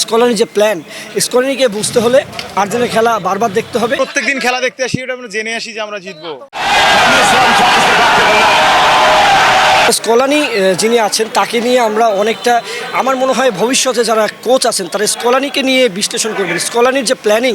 Scholarly যে plan, স্কলারিকে বুঝতে হলে আর্জেন্টিনার খেলা বারবার দেখতে হবে। প্রত্যেকদিন খেলা দেখতে আসি, এটা আমরা জেনে আসি যে আমরা জিতবো। স্কলানি যিনি আছেন তাকে নিয়ে আমরা অনেকটা, আমার মনে হয় ভবিষ্যতে যারা কোচ আছেন তারা স্কলানিকে নিয়ে বিশ্লেষণ করবেন। স্কলানির যে প্ল্যানিং,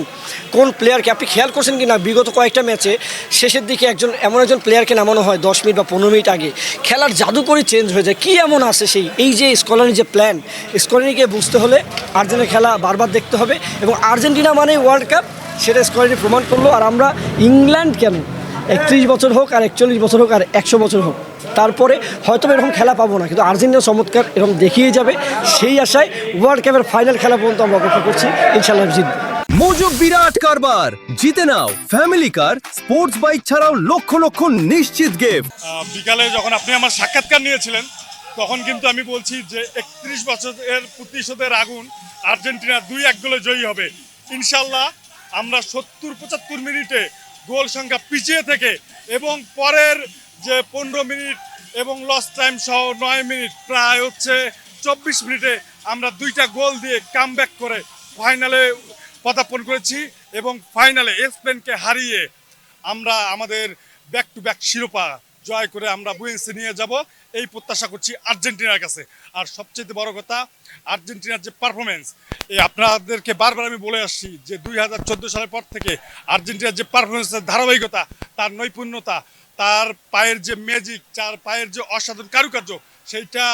কোন প্লেয়ারকে আপনি খেয়াল করছেন কি না, বিগত কয়েকটা ম্যাচে শেষের দিকে এমন একজন প্লেয়ারকে নামানো হয় 10 মিনিট বা 15 মিনিট আগে, খেলার জাদুকরই চেঞ্জ হয়ে যায়। কী এমন আছে এই যে স্কলানির যে প্ল্যান, স্কলানিকে বুঝতে হলে আর্জেন্টিনার খেলা বারবার দেখতে হবে। এবং আর্জেন্টিনা মানে ওয়ার্ল্ড কাপ, সেটা স্কলানি প্রমাণ করলো। আর আমরা ইংল্যান্ড কেন 31 বছর হোক আর 41 বছর হোক আর 100 বছর হোক, তারপরে হয়তো এরকম খেলা পাবো না, কিন্তু আর্জেন্টিনা চমৎকার এরকম দেখিয়ে যাবে। সেই আশায় ওয়ার্ল্ড কাপের ফাইনাল খেলা পর্যন্ত আমরা অপেক্ষা করছি। ইনশাআল্লাহ জিতবো। মোজো বিরাট কারবার জিতে নাও ফ্যামিলি কার, স্পোর্টস বাইক ছাড়াও লক্ষ লক্ষ নিশ্চিত গিফট। বিকালে যখন আপনি আমার সাক্ষাৎকার নিয়েছিলেন তখন কিন্তু আমি বলছি যে 31 বছরের প্রতিশোধের আগুন, আর্জেন্টিনা 2-1 গোলে জয়ী হবে ইনশাল্লাহ। আমরা 70-75 মিনিটে গোল সংখ্যা পিছিয়ে থেকে এবং পরের যে 15 মিনিট এবং লস টাইম সহ 9 মিনিট, প্রায় হচ্ছে 24 মিনিটে আমরা 2টা গোল দিয়ে কামব্যাক করে ফাইনালে পদার্পণ করেছি এবং ফাইনালে স্পেনকে হারিয়ে আমরা আমাদের ব্যাক টু ব্যাক শিরোপা জয় করে আমরা বুয়েন্সে নিয়ে যাব, এই প্রত্যাশা করছি আর্জেন্টিনার কাছে। আর সবচেয়ে বড় কথা, আর্জেন্টিনার যে পারফরমেন্স, এই আপনাদেরকে বারবার আমি বলে আসছি যে 2014 সালের পর থেকে আর্জেন্টিনার যে পারফরমেন্সের ধারাবাহিকতা, তার নৈপুণ্যতা, তার পায়ের যে ম্যাজিক, তার পায়ের যে অসাধারণ কারুকার্য, সেইটা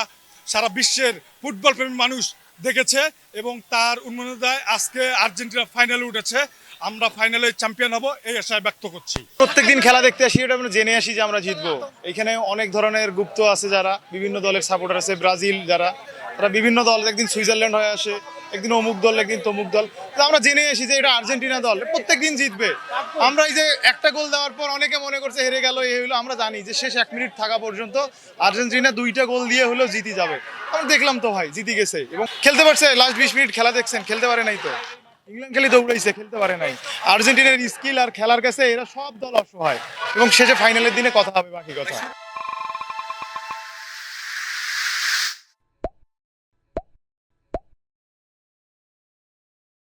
সারা বিশ্বের ফুটবল প্রেমী মানুষ দেখেছে এবং তার উন্মাদনায় আজকে আর্জেন্টিনা ফাইনালে উঠেছে। আমরা ফাইনালে চ্যাম্পিয়ন হব এই আশায় ব্যক্ত করছি। প্রত্যেকদিন খেলা দেখতে আসি, এটা আমরা জেনে আসি যে আমরা জিতবো। এখানে অনেক ধরনের গুপ্ত আছে, যারা বিভিন্ন দলের সাপোর্টার আছে। ব্রাজিল যারা, তারা বিভিন্ন দল, একদিন সুইজারল্যান্ড হয়ে আসে, একদিন অমুক দল, একদিন তমুক দল। তো আমরা জেনে আসি যে এটা আর্জেন্টিনা দল প্রত্যেকদিন জিতবে। আমরা এই যে একটা গোল দেওয়ার পর অনেকে মনে করছে হেরে গেল, এই হলো, আমরা জানি যে শেষ 1 মিনিট থাকা পর্যন্ত আর্জেন্টিনা 2টা গোল দিয়ে হলেও জিতে যাবে। আমরা দেখলাম তো ভাই, জিতে গেছে এবং খেলতে পারছে। লাস্ট 20 মিনিট খেলা দেখছেন, খেলতে পারে নাই তো। ইংল্যান্ড খালি দৌড়াইছে, খেলতে পারে নাই। আর্জেন্টিনার স্কিল আর খেলার কাছে এরা সব দল অসহায় এবং শেষে ফাইনালের দিনে কথা হবে বাকি কথা।